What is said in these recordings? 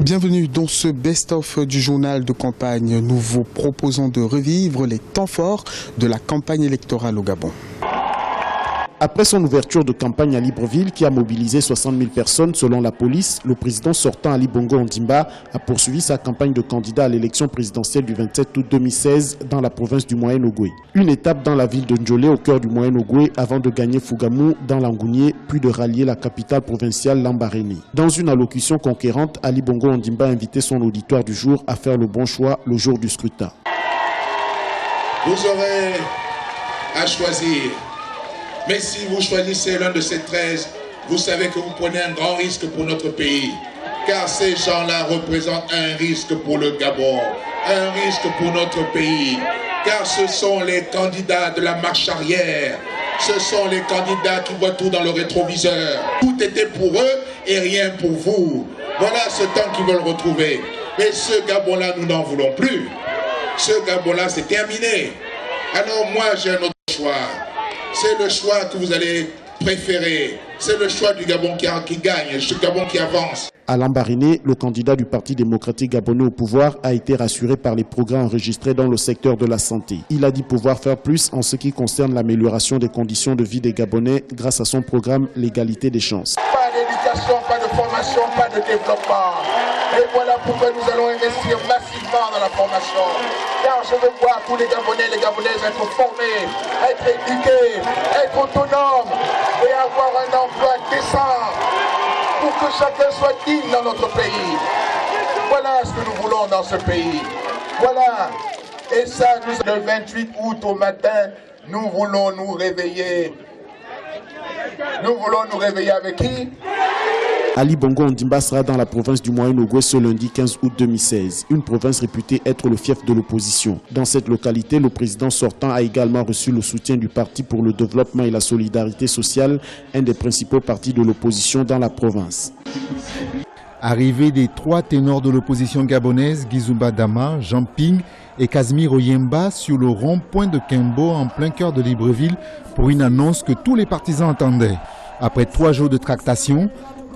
Bienvenue dans ce best-of du journal de campagne. Nous vous proposons de revivre les temps forts de la campagne électorale au Gabon. Après son ouverture de campagne à Libreville, qui a mobilisé 60 000 personnes selon la police, le président sortant Ali Bongo Ondimba a poursuivi sa campagne de candidat à l'élection présidentielle du 27 août 2016 dans la province du Moyen-Ogooué. Une étape dans la ville de Ndjolé, au cœur du Moyen-Ogooué, avant de gagner Fougamou dans l'Angounié, puis de rallier la capitale provinciale Lambaréné. Dans une allocution conquérante, Ali Bongo Ondimba a invité son auditoire du jour à faire le bon choix le jour du scrutin. Vous aurez à choisir. Mais si vous choisissez l'un de ces 13, vous savez que vous prenez un grand risque pour notre pays. Car ces gens-là représentent un risque pour le Gabon, un risque pour notre pays. Car ce sont les candidats de la marche arrière. Ce sont les candidats qui voient tout dans le rétroviseur. Tout était pour eux et rien pour vous. Voilà ce temps qu'ils veulent retrouver. Mais ce Gabon-là, nous n'en voulons plus. Ce Gabon-là, c'est terminé. Alors moi, j'ai un autre choix. C'est le choix que vous allez préférer. C'est le choix du Gabon qui gagne, le Gabon qui avance. À Lambaréné, le candidat du Parti démocratique gabonais au pouvoir a été rassuré par les progrès enregistrés dans le secteur de la santé. Il a dit pouvoir faire plus en ce qui concerne l'amélioration des conditions de vie des Gabonais grâce à son programme L'égalité des chances. Pas d'éducation, pas de formation, pas de développement. Et voilà pourquoi nous allons investir massivement dans la formation. Car je veux voir tous les Gabonais et les Gabonaises être formés, être éduqués, être autonomes et avoir un emploi décent pour que chacun soit digne dans notre pays. Voilà ce que nous voulons dans ce pays. Voilà. Et ça, le 28 août au matin, nous voulons nous réveiller. Nous voulons nous réveiller avec qui? Ali Bongo Ondimba sera dans la province du Moyen-Ogooué ce lundi 15 août 2016, une province réputée être le fief de l'opposition. Dans cette localité, le président sortant a également reçu le soutien du Parti pour le développement et la solidarité sociale, un des principaux partis de l'opposition dans la province. Arrivée des trois ténors de l'opposition gabonaise, Gizumba Dama, Jean Ping et Casimir Oyemba sur le rond-point de Kembo en plein cœur de Libreville pour une annonce que tous les partisans attendaient. Après 3 jours de tractation,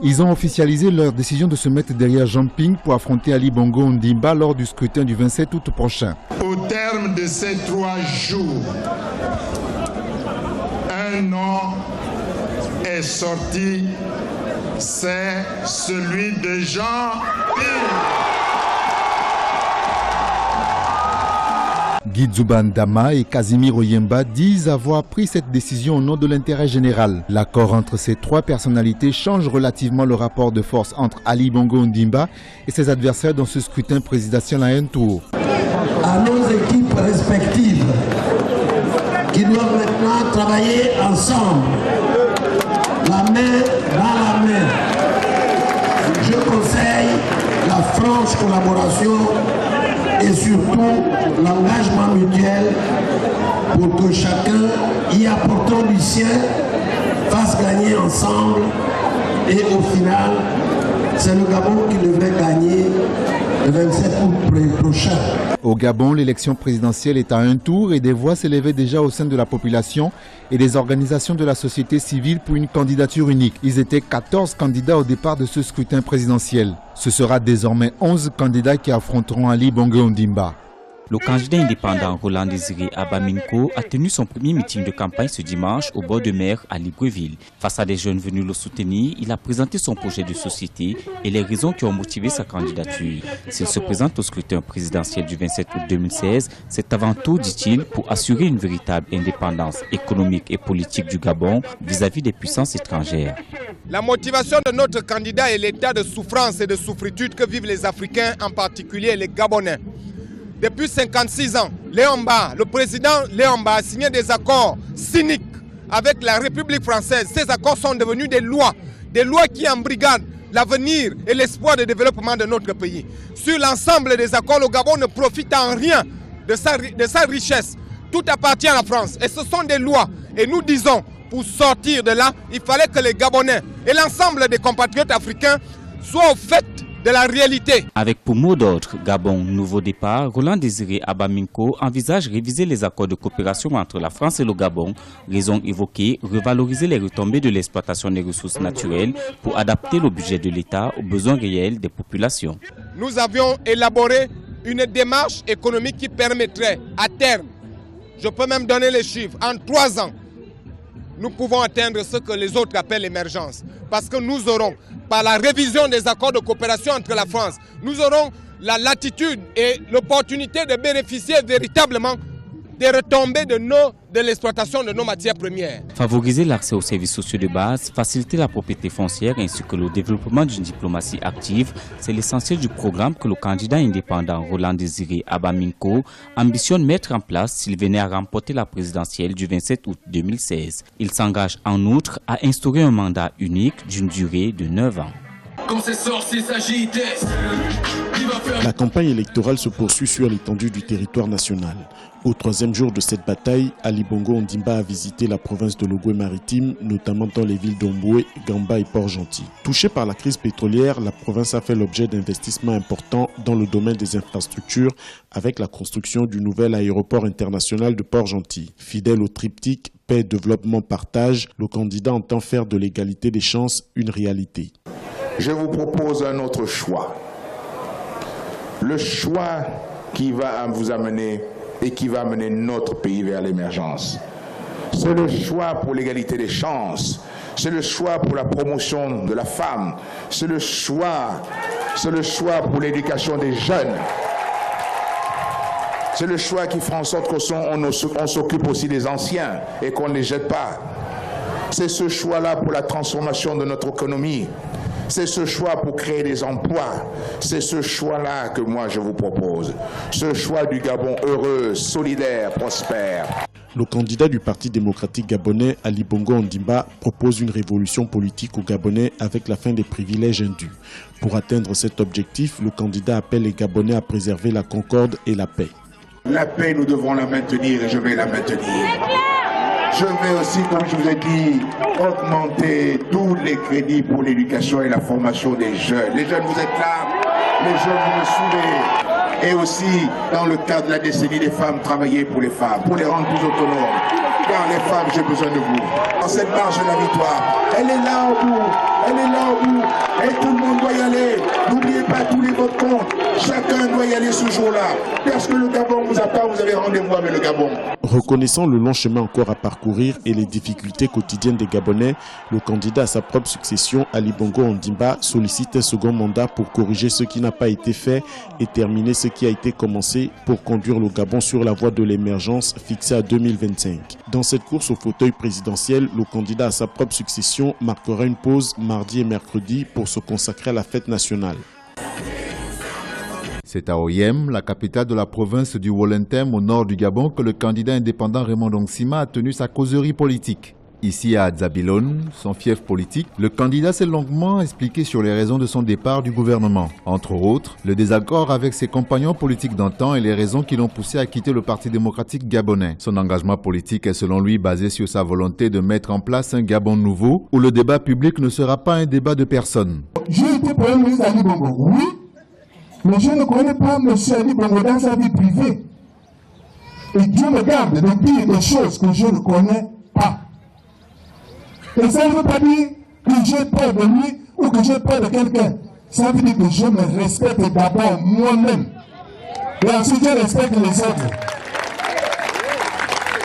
ils ont officialisé leur décision de se mettre derrière Jean Ping pour affronter Ali Bongo Ondimba lors du scrutin du 27 août prochain. Au terme de ces 3 jours, un nom est sorti, c'est celui de Jean Ping. Gizumba Dama et Casimir Oyemba disent avoir pris cette décision au nom de l'intérêt général. L'accord entre ces 3 personnalités change relativement le rapport de force entre Ali Bongo Ondimba et ses adversaires dans ce scrutin présidentiel à un tour. À nos équipes respectives qui doivent maintenant travailler ensemble, la main dans la main. Je conseille la franche collaboration et surtout l'engagement mutuel pour que chacun, y apportant du sien, fasse gagner ensemble et au final, c'est le Gabon qui devrait gagner le 27 août prochain. Au Gabon, l'élection présidentielle est à un tour et des voix s'élevaient déjà au sein de la population et des organisations de la société civile pour une candidature unique. Ils étaient 14 candidats au départ de ce scrutin présidentiel. Ce sera désormais 11 candidats qui affronteront Ali Bongo Ondimba. Le candidat indépendant Roland Désiré Abaminko a tenu son premier meeting de campagne ce dimanche au bord de mer à Libreville. Face à des jeunes venus le soutenir, il a présenté son projet de société et les raisons qui ont motivé sa candidature. S'il se présente au scrutin présidentiel du 27 août 2016, c'est avant tout, dit-il, pour assurer une véritable indépendance économique et politique du Gabon vis-à-vis des puissances étrangères. La motivation de notre candidat est l'état de souffrance et de souffritude que vivent les Africains, en particulier les Gabonais. Depuis 56 ans, le président Léon Mba a signé des accords cyniques avec la République française. Ces accords sont devenus des lois qui embrigadent l'avenir et l'espoir de développement de notre pays. Sur l'ensemble des accords, le Gabon ne profite en rien de sa richesse. Tout appartient à la France et ce sont des lois. Et nous disons, pour sortir de là, il fallait que les Gabonais et l'ensemble des compatriotes africains soient au fait de la réalité. Avec pour mot d'ordre Gabon, nouveau départ, Roland Désiré Abaminko envisage réviser les accords de coopération entre la France et le Gabon. Raison évoquée, revaloriser les retombées de l'exploitation des ressources naturelles pour adapter le budget de l'État aux besoins réels des populations. nous avions élaboré une démarche économique qui permettrait à terme, je peux même donner les chiffres, en 3 ans, nous pouvons atteindre ce que les autres appellent l'émergence. Parce que nous aurons, par la révision des accords de coopération entre la France, nous aurons la latitude et l'opportunité de bénéficier véritablement des retombées de l'exploitation de nos matières premières. Favoriser l'accès aux services sociaux de base, faciliter la propriété foncière ainsi que le développement d'une diplomatie active, c'est l'essentiel du programme que le candidat indépendant Roland Désiré Abaminko ambitionne mettre en place s'il venait à remporter la présidentielle du 27 août 2016. Il s'engage en outre à instaurer un mandat unique d'une durée de 9 ans. La campagne électorale se poursuit sur l'étendue du territoire national. Au 3e jour de cette bataille, Ali Bongo Ondimba a visité la province de l'Ogooué-Maritime, notamment dans les villes d'Omboué, Gamba et Port-Gentil. Touchée par la crise pétrolière, la province a fait l'objet d'investissements importants dans le domaine des infrastructures avec la construction du nouvel aéroport international de Port-Gentil. Fidèle au triptyque paix, développement, partage, le candidat entend faire de l'égalité des chances une réalité. Je vous propose un autre choix. Le choix qui va vous amener et qui va amener notre pays vers l'émergence. C'est le choix pour l'égalité des chances. C'est le choix pour la promotion de la femme. C'est le choix pour l'éducation des jeunes. C'est le choix qui fera en sorte qu'on s'occupe aussi des anciens et qu'on ne les jette pas. C'est ce choix-là pour la transformation de notre économie. C'est ce choix pour créer des emplois. C'est ce choix-là que moi je vous propose. Ce choix du Gabon heureux, solidaire, prospère. Le candidat du Parti démocratique gabonais, Ali Bongo Ondimba, propose une révolution politique aux Gabonais avec la fin des privilèges indus. Pour atteindre cet objectif, le candidat appelle les Gabonais à préserver la concorde et la paix. La paix, nous devons la maintenir et je vais la maintenir. Je vais aussi, comme je vous ai dit, augmenter tous les crédits pour l'éducation et la formation des jeunes. Les jeunes, vous êtes là, les jeunes, vous me suivez. Et aussi, dans le cadre de la décennie des femmes, travailler pour les femmes, pour les rendre plus autonomes. Car les femmes, j'ai besoin de vous. Dans cette marche de la victoire, elle est là au bout, elle est là au bout. Et tout le monde doit y aller. N'oubliez pas tous les votes comptent. Chacun doit y aller ce jour-là. Parce que le Gabon vous attend, vous avez rendez-vous avec le Gabon. Reconnaissant le long chemin encore à parcourir et les difficultés quotidiennes des Gabonais, le candidat à sa propre succession, Ali Bongo Ondimba, sollicite un second mandat pour corriger ce qui n'a pas été fait et terminer ce qui a été commencé pour conduire le Gabon sur la voie de l'émergence fixée à 2025. Dans cette course au fauteuil présidentiel, le candidat à sa propre succession marquera une pause mardi et mercredi pour se consacrer à la fête nationale. C'est à Oyem, la capitale de la province du Wollentem au nord du Gabon, que le candidat indépendant Raymond Dongsima a tenu sa causerie politique. Ici à Zabilone, son fief politique, le candidat s'est longuement expliqué sur les raisons de son départ du gouvernement. Entre autres, le désaccord avec ses compagnons politiques d'antan et les raisons qui l'ont poussé à quitter le Parti démocratique gabonais. Son engagement politique est selon lui basé sur sa volonté de mettre en place un Gabon nouveau où le débat public ne sera pas un débat de personnes. J'ai été Premier ministre Ali Bongo, oui, mais je ne connais pas M. Ali Bongo dans sa vie privée. Et Dieu me garde de dire des choses que je ne connais pas. Et ça ne veut pas dire que j'ai peur de lui ou que j'ai peur de quelqu'un. Ça veut dire que je me respecte d'abord moi-même. Et ensuite je respecte les autres.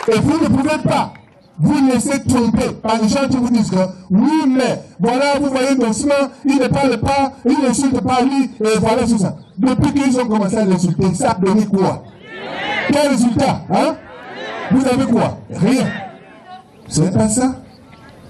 Et vous ne pouvez pas vous laisser tromper par les gens qui vous disent que oui, mais voilà, vous voyez Dongsima, il ne parle pas, il n'insulte pas lui, et voilà tout ça. Depuis qu'ils ont commencé à l'insulter, ça a donné quoi? Quel résultat, hein? Vous avez quoi? Rien. C'est pas ça.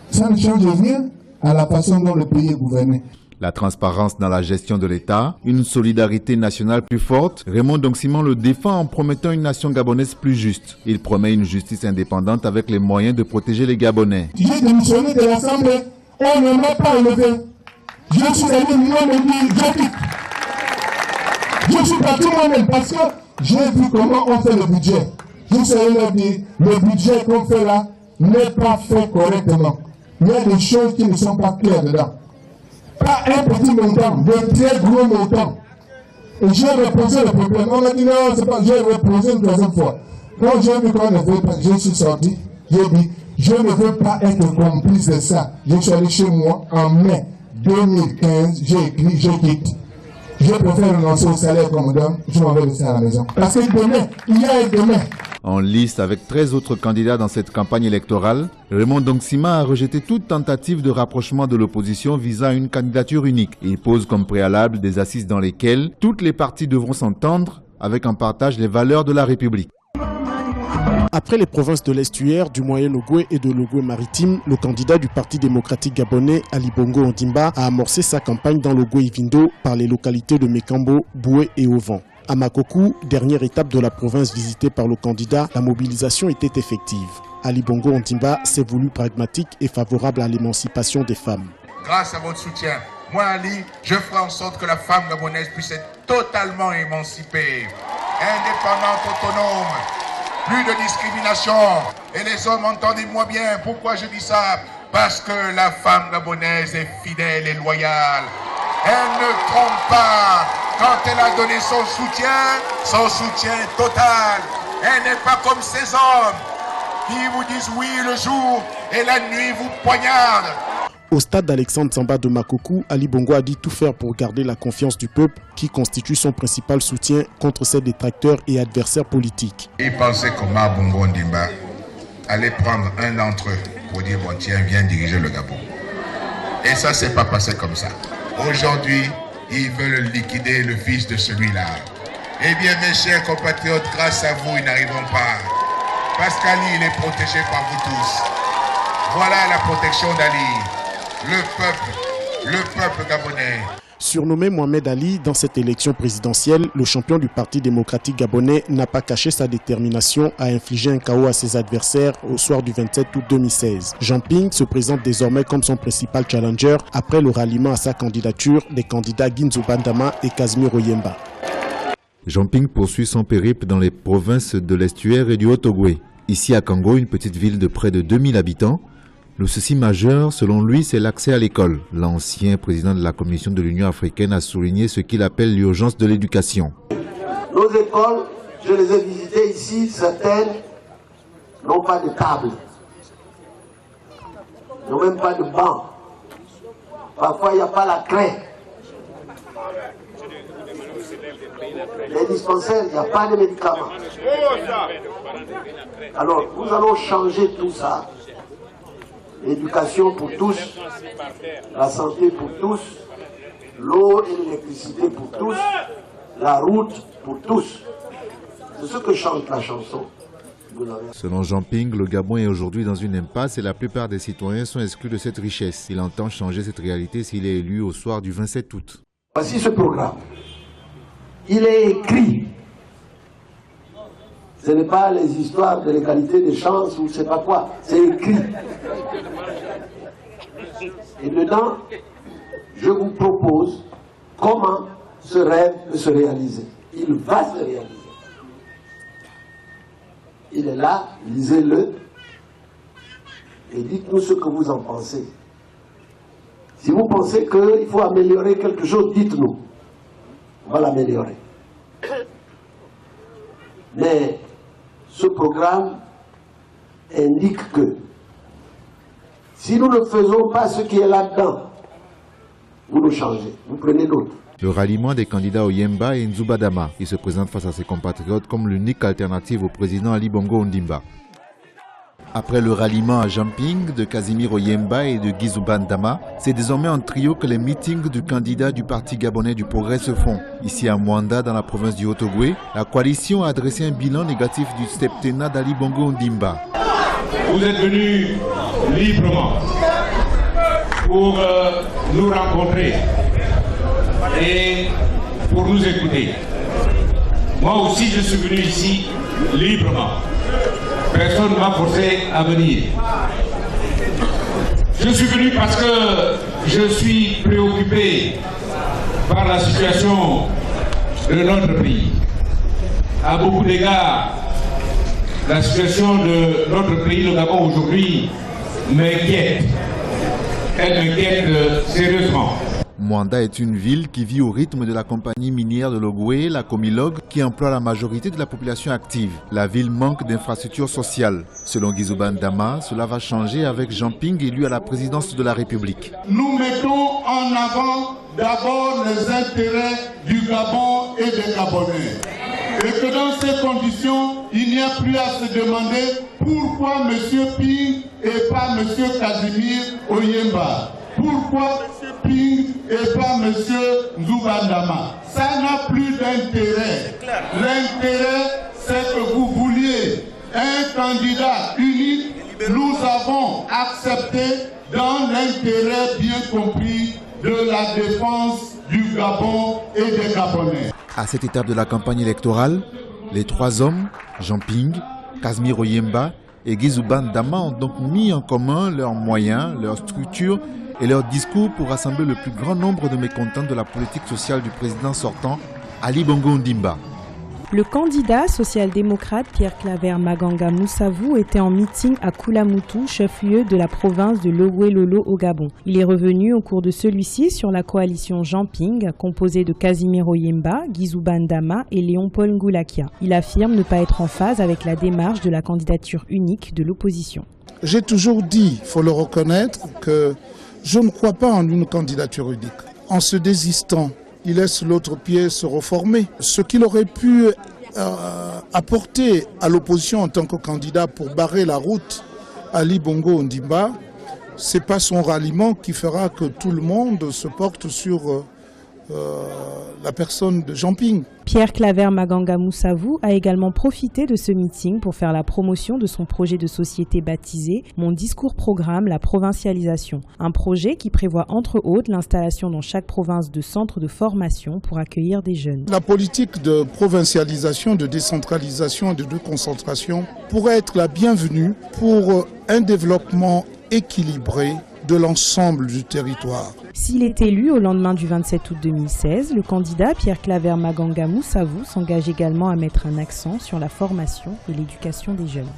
Ça ne change rien à la façon dont le pays est gouverné. La transparence dans la gestion de l'État, une solidarité nationale plus forte, Raymond Dongsima le défend en promettant une nation gabonaise plus juste. Il promet une justice indépendante avec les moyens de protéger les Gabonais. J'ai démissionné de l'Assemblée, on ne m'a pas élevé. Je suis allé moi-même dire, je quitte. Je suis parti moi-même parce que j'ai vu comment on fait le budget. Je suis allé leur dire, le budget qu'on fait là n'est pas fait correctement. Il y a des choses qui ne sont pas claires dedans. Pas un petit montant, de très gros montants. Et j'ai reposé le problème. On m'a dit non, c'est pas, j'ai reposé une deuxième fois. Quand j'ai vu qu'on ne veut pas, je suis sorti, j'ai dit, je ne veux pas être complice de ça. Je suis allé chez moi en mai 2015, j'ai écrit, je quitte. je préfère renoncer au salaire qu'on me donne, je m'en vais rester à la maison. Parce que demain, il y a un demain. En liste avec 13 autres candidats dans cette campagne électorale, Raymond Dongsima a rejeté toute tentative de rapprochement de l'opposition visant à une candidature unique. Il pose comme préalable des assises dans lesquelles toutes les parties devront s'entendre avec en partage les valeurs de la République. Après les provinces de l'Estuaire, du Moyen-Ogooué et de l'Ogooué-Maritime, le candidat du Parti démocratique gabonais, Ali Bongo Ondimba, a amorcé sa campagne dans l'Ogooué-Vindo par les localités de Mekambo, Boué et Ovan. À Makokou, dernière étape de la province visitée par le candidat, la mobilisation était effective. Ali Bongo Ondimba s'est voulu pragmatique et favorable à l'émancipation des femmes. Grâce à votre soutien, moi Ali, je ferai en sorte que la femme gabonaise puisse être totalement émancipée, indépendante, autonome, plus de discrimination. Et les hommes, entendez-moi bien, pourquoi je dis ça? Parce que la femme gabonaise est fidèle et loyale. Elle ne trompe pas. Quand elle a donné son soutien total. Elle n'est pas comme ces hommes qui vous disent oui le jour et la nuit vous poignardent. Au stade d'Alexandre Samba de Makokou, Ali Bongo a dit tout faire pour garder la confiance du peuple qui constitue son principal soutien contre ses détracteurs et adversaires politiques. Il pensait que Ma Bongo Ondimba allait prendre un d'entre eux pour dire bon tiens, viens diriger le Gabon. Et ça s'est pas passé comme ça. Aujourd'hui, ils veulent liquider le fils de celui-là. Eh bien, mes chers compatriotes, grâce à vous, ils n'arriveront pas. Parce qu'Ali, il est protégé par vous tous. Voilà la protection d'Ali. Le peuple gabonais. Surnommé Mohamed Ali, dans cette élection présidentielle, le champion du Parti démocratique gabonais n'a pas caché sa détermination à infliger un chaos à ses adversaires au soir du 27 août 2016. Jean Ping se présente désormais comme son principal challenger après le ralliement à sa candidature des candidats Ginzu Bandama et Casimir Oyemba. Jean Ping poursuit son périple dans les provinces de l'Estuaire et du Haut-Ogooué. Ici à Kango, une petite ville de près de 2000 habitants, le souci majeur, selon lui, c'est l'accès à l'école. L'ancien président de la Commission de l'Union africaine a souligné ce qu'il appelle l'urgence de l'éducation. Nos écoles, je les ai visitées ici, certaines n'ont pas de table, n'ont même pas de banc. Parfois, il n'y a pas la craie. Les dispensaires, il n'y a pas de médicaments. Alors, nous allons changer tout ça. L'éducation pour tous, la santé pour tous, l'eau et l'électricité pour tous, la route pour tous. C'est ce que chante la chanson. Selon Jean Ping, le Gabon est aujourd'hui dans une impasse et la plupart des citoyens sont exclus de cette richesse. Il entend changer cette réalité s'il est élu au soir du 27 août. Voici ce programme. Il est écrit. Ce n'est pas les histoires de l'égalité des chances ou je ne sais pas quoi. C'est écrit. Et dedans, je vous propose comment ce rêve peut se réaliser. Il va se réaliser. Il est là, lisez-le et dites-nous ce que vous en pensez. Si vous pensez qu'il faut améliorer quelque chose, dites-nous. On va l'améliorer. Mais ce programme indique que si nous ne faisons pas ce qui est là-dedans, vous nous changez, vous prenez d'autres. Le ralliement des candidats Oyemba et Nzubadama, il se présente face à ses compatriotes comme l'unique alternative au président Ali Bongo Ondimba. Après le ralliement à Jamping de Casimir Oyemba et de Ginzu Bandama, c'est désormais en trio que les meetings du candidat du Parti gabonais du progrès se font. Ici à Mwanda, dans la province du Haut-Ogooué, la coalition a adressé un bilan négatif du septennat d'Ali Bongo Ondimba. Vous êtes venus librement pour nous rencontrer et pour nous écouter. Moi aussi, je suis venu ici librement. Personne ne m'a forcé à venir. Je suis venu parce que je suis préoccupé par la situation de notre pays. À beaucoup d'égards, la situation de notre pays, le Gabon aujourd'hui, m'inquiète. Elle m'inquiète sérieusement. Mwanda est une ville qui vit au rythme de la compagnie minière de Logoué, la Comilog, qui emploie la majorité de la population active. La ville manque d'infrastructures sociales. Selon Guizouba Ndama, cela va changer avec Jean Ping élu à la présidence de la République. Nous mettons en avant d'abord les intérêts du Gabon et des Gabonais. Et que dans ces conditions, il n'y a plus à se demander pourquoi M. Ping et pas M. Casimir Oyemba. Pourquoi M. Ping et pas M. Nzouba Ndama. Ça n'a plus d'intérêt. L'intérêt, c'est que vous vouliez un candidat unique. Nous avons accepté dans l'intérêt bien compris de la défense du Gabon et des Gabonais. À cette étape de la campagne électorale, les trois hommes, Jean Ping, Casimir Oyemba et Guizouba Ndama, ont donc mis en commun leurs moyens, leurs structures et leurs discours pour rassembler le plus grand nombre de mécontents de la politique sociale du président sortant, Ali Bongo Ondimba. Le candidat social-démocrate Pierre Claver Maganga Moussavou était en meeting à Koulamoutou, chef-lieu de la province de Logoué-Lolo au Gabon. Il est revenu au cours de celui-ci sur la coalition Jean Ping, composée de Casimir Oyemba, Guizouba Ndama et Léon-Paul Ngoulakia. Il affirme ne pas être en phase avec la démarche de la candidature unique de l'opposition. J'ai toujours dit, il faut le reconnaître, que je ne crois pas en une candidature unique. En se désistant, il laisse l'autre pied se reformer. Ce qu'il aurait pu apporter à l'opposition en tant que candidat pour barrer la route à Ali Bongo Ondimba, ce n'est pas son ralliement qui fera que tout le monde se porte sur la personne de Jean Ping. Pierre Claver Maganga Moussavou a également profité de ce meeting pour faire la promotion de son projet de société baptisé « Mon discours programme la provincialisation ». Un projet qui prévoit entre autres l'installation dans chaque province de centres de formation pour accueillir des jeunes. La politique de provincialisation, de décentralisation et de déconcentration pourrait être la bienvenue pour un développement équilibré de l'ensemble du territoire. S'il est élu au lendemain du 27 août 2016, le candidat Pierre Claver Maganga Moussavou s'engage également à mettre un accent sur la formation et l'éducation des jeunes.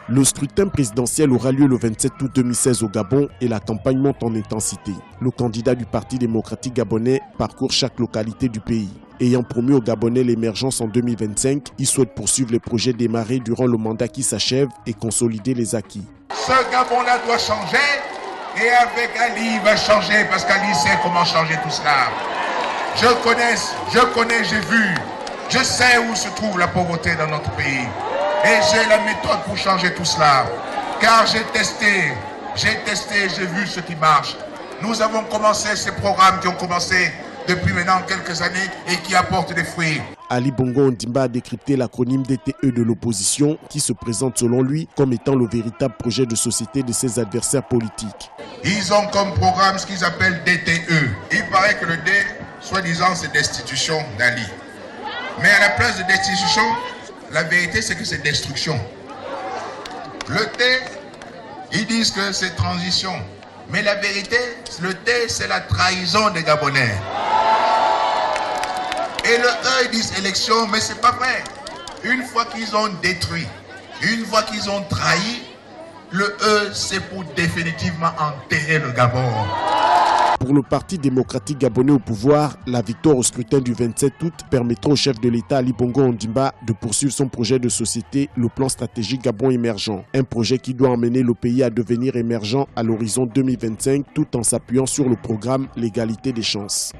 Le scrutin présidentiel aura lieu le 27 août 2016 au Gabon et la campagne monte en intensité. Le candidat du Parti démocratique gabonais parcourt chaque localité du pays. Ayant promis aux Gabonais l'émergence en 2025, il souhaite poursuivre les projets démarrés durant le mandat qui s'achève et consolider les acquis. Ce Gabon-là doit changer et avec Ali il va changer parce qu'Ali sait comment changer tout cela. Je connais, j'ai vu, je sais où se trouve la pauvreté dans notre pays et j'ai la méthode pour changer tout cela. Car j'ai testé, j'ai vu ce qui marche. Nous avons commencé ces programmes qui ont commencé depuis maintenant quelques années et qui apportent des fruits. Ali Bongo Ondimba a décrypté l'acronyme DTE de l'opposition qui se présente selon lui comme étant le véritable projet de société de ses adversaires politiques. Ils ont comme programme ce qu'ils appellent DTE. Il paraît que le D, soi-disant, c'est destitution d'Ali. Mais à la place de destitution, la vérité c'est que c'est destruction. Le T, ils disent que c'est transition. Mais la vérité, le T, c'est la trahison des Gabonais. Et le E, ils disent élection, mais c'est pas vrai. Une fois qu'ils ont détruit, une fois qu'ils ont trahi, le E, c'est pour définitivement enterrer le Gabon. Pour le Parti démocratique gabonais au pouvoir, la victoire au scrutin du 27 août permettra au chef de l'État Ali Bongo Ondimba de poursuivre son projet de société, le plan stratégique Gabon émergent. Un projet qui doit emmener le pays à devenir émergent à l'horizon 2025 tout en s'appuyant sur le programme L'égalité des chances.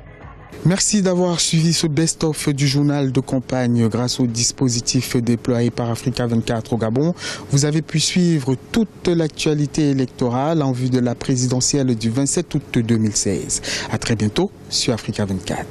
Merci d'avoir suivi ce best-of du journal de campagne grâce au dispositif déployé par Africa 24 au Gabon. Vous avez pu suivre toute l'actualité électorale en vue de la présidentielle du 27 août 2016. À très bientôt sur Africa 24.